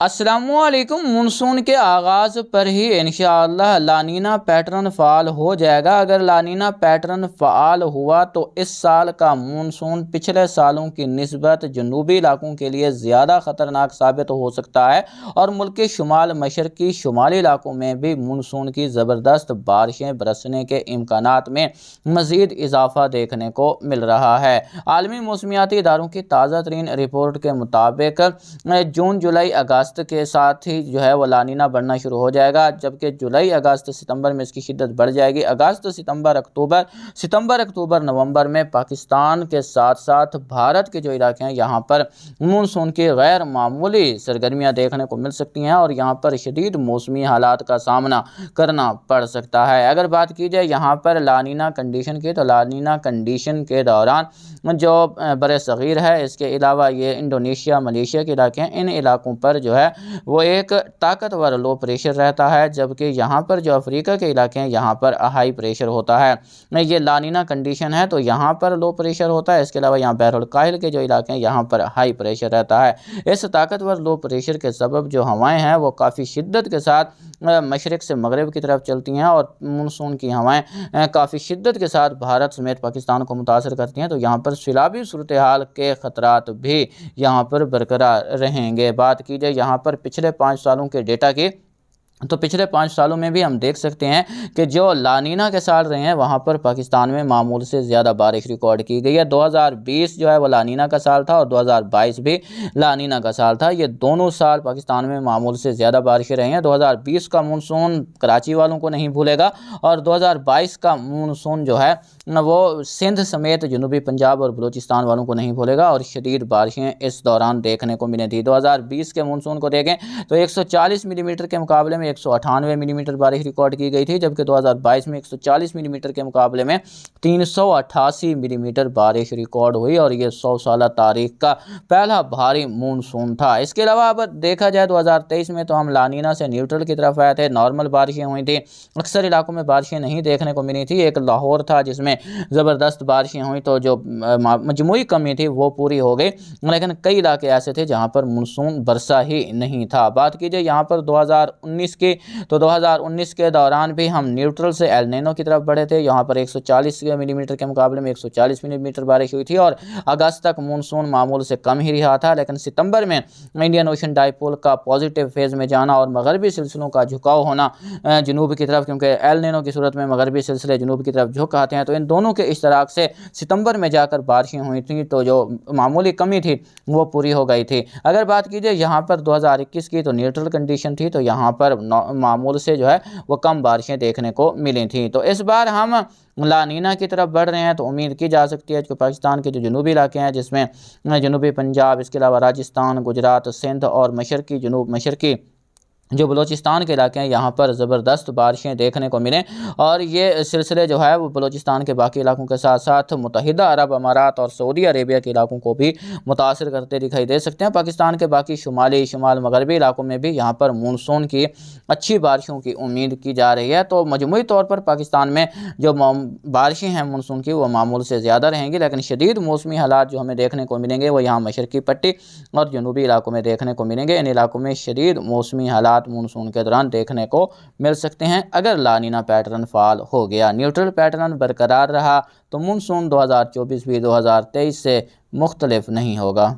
السلام علیکم۔ مونسون کے آغاز پر ہی انشاءاللہ لانینا پیٹرن فعال ہو جائے گا۔ اگر لانینا پیٹرن فعال ہوا تو اس سال کا مونسون پچھلے سالوں کی نسبت جنوبی علاقوں کے لیے زیادہ خطرناک ثابت ہو سکتا ہے، اور ملک کے شمال مشرقی شمالی علاقوں میں بھی مونسون کی زبردست بارشیں برسنے کے امکانات میں مزید اضافہ دیکھنے کو مل رہا ہے۔ عالمی موسمیاتی اداروں کی تازہ ترین رپورٹ کے مطابق جون جولائی اگست کے ساتھ ہی وہ لانینا بڑھنا شروع ہو جائے گا، جبکہ جولائی اگست ستمبر میں اس کی شدت بڑھ جائے گی۔ اگست ستمبر اکتوبر نومبر میں پاکستان کے ساتھ ساتھ بھارت کے جو علاقے ہیں یہاں پر مونسون کی غیر معمولی سرگرمیاں دیکھنے کو مل سکتی ہیں، اور یہاں پر شدید موسمی حالات کا سامنا کرنا پڑ سکتا ہے۔ اگر بات کی جائے یہاں پر لانینا کنڈیشن کی، تو لانینا کنڈیشن کے دوران جو بر صغیر ہے، اس کے علاوہ یہ انڈونیشیا ملیشیا کے علاقے ہیں، ان علاقوں پر وہ ایک طاقتور لو پریشر رہتا ہے، جبکہ یہاں پر جو افریقہ کے علاقے ہیں یہاں پر ہائی پریشر ہوتا ہے۔ یہ لانینا کنڈیشن ہے تو یہاں پر لو پریشر ہوتا ہے، اس کے علاوہ یہاں بحر الکاہل کے جو علاقے ہیں یہاں پر ہائی پریشر رہتا ہے۔ اس طاقتور لو پریشر کے سبب جو ہوائیں ہیں وہ کافی شدت کے ساتھ مشرق سے مغرب کی طرف چلتی ہیں، اور مونسون کی ہوائیں کافی شدت کے ساتھ بھارت سمیت پاکستان کو متاثر کرتی ہیں، تو یہاں پر سیلابی صورتحال کے خطرات بھی یہاں پر برقرار رہیں گے۔ بات کی جائے یہاں پر پچھلے 5 سالوں کے ڈیٹا کی، تو پچھلے 5 سالوں میں بھی ہم دیکھ سکتے ہیں کہ جو لانینا کے سال رہے ہیں وہاں پر پاکستان میں معمول سے زیادہ بارش ریکارڈ کی گئی ہے۔ 2020 وہ لانینا کا سال تھا، اور 2022 بھی لانینا کا سال تھا۔ یہ دونوں سال پاکستان میں معمول سے زیادہ بارشیں رہی ہیں۔ 2020 کا مونسون کراچی والوں کو نہیں بھولے گا، اور 2022 کا مونسون وہ سندھ سمیت جنوبی پنجاب اور بلوچستان والوں کو نہیں بھولے گا، اور شدید بارشیں اس دوران دیکھنے کو ملی تھی۔ 2020 کے مونسون کو دیکھیں تو 140 ملی میٹر کے مقابلے میں 198 ملی میٹر بارش ریکارڈ کی گئی تھی، جبکہ 2022 میں 140 ملی میٹر کے مقابلے میں 388 ملی میٹر بارش ریکارڈ ہوئی، اور یہ 100 سالہ تاریخ کا پہلا بھاری مونسون تھا۔ اس کے علاوہ اگر دیکھا جائے 2023 میں تو ہم لانینا سے نیوٹرل کی طرف آئے تھے، نارمل بارشیں ہوئی تھیں، اکثر علاقوں میں بارشیں نہیں دیکھنے کو ملی تھی۔ ایک لاہور تھا جس میں زبردست بارشیں ہوئیں، تو جو مجموعی کمی تھی وہ پوری ہو گئی، لیکن کئی علاقے ایسے تھے جہاں پر مونسون برسا ہی نہیں تھا۔ بات کی جائے یہاں پر 2019 کی، تو 2019 کے دوران بھی ہم نیوٹرل سے ایل نینو کی طرف بڑھے تھے۔ یہاں پر 140 ملی میٹر کے مقابلے میں 140 ملی میٹر بارش ہوئی تھی، اور اگست تک مونسون معمول سے کم ہی رہا تھا، لیکن ستمبر میں انڈین اوشن ڈائپول کا پازیٹیو فیز میں جانا اور مغربی سلسلوں کا جھکاؤ ہونا جنوب کی طرف، کیونکہ ایل نینو کی صورت میں مغربی سلسلے جنوب کی طرف جھک آتے ہیں، تو ان دونوں کے اشتراک سے ستمبر میں جا کر بارشیں ہوئی تھیں، تو جو معمولی کمی تھی وہ پوری ہو گئی تھی۔ اگر بات کی جائے یہاں پر 2021 کی، تو نیوٹرل کنڈیشن تھی، تو یہاں پر معمول سے وہ کم بارشیں دیکھنے کو ملی تھیں۔ تو اس بار ہم لانینا کی طرف بڑھ رہے ہیں، تو امید کی جا سکتی ہے کہ پاکستان کے جو جنوبی علاقے ہیں جس میں جنوبی پنجاب، اس کے علاوہ راجستھان، گجرات، سندھ اور جنوب مشرقی جو بلوچستان کے علاقے ہیں یہاں پر زبردست بارشیں دیکھنے کو ملیں، اور یہ سلسلے وہ بلوچستان کے باقی علاقوں کے ساتھ ساتھ متحدہ عرب امارات اور سعودی عربیہ کے علاقوں کو بھی متاثر کرتے دکھائی دے سکتے ہیں۔ پاکستان کے باقی شمال مغربی علاقوں میں بھی یہاں پر مونسون کی اچھی بارشوں کی امید کی جا رہی ہے، تو مجموعی طور پر پاکستان میں جو بارشیں ہیں مونسون کی وہ معمول سے زیادہ رہیں گی، لیکن شدید موسمی حالات جو ہمیں دیکھنے کو ملیں گے وہ یہاں مشرقی پٹی اور جنوبی علاقوں میں دیکھنے کو ملیں گے۔ ان علاقوں میں شدید موسمی حالات مونسون کے دوران دیکھنے کو مل سکتے ہیں اگر لانینا پیٹرن فعال ہو گیا۔ نیوٹرل پیٹرن برقرار رہا تو مونسون 2024 بھی 2023 سے مختلف نہیں ہوگا۔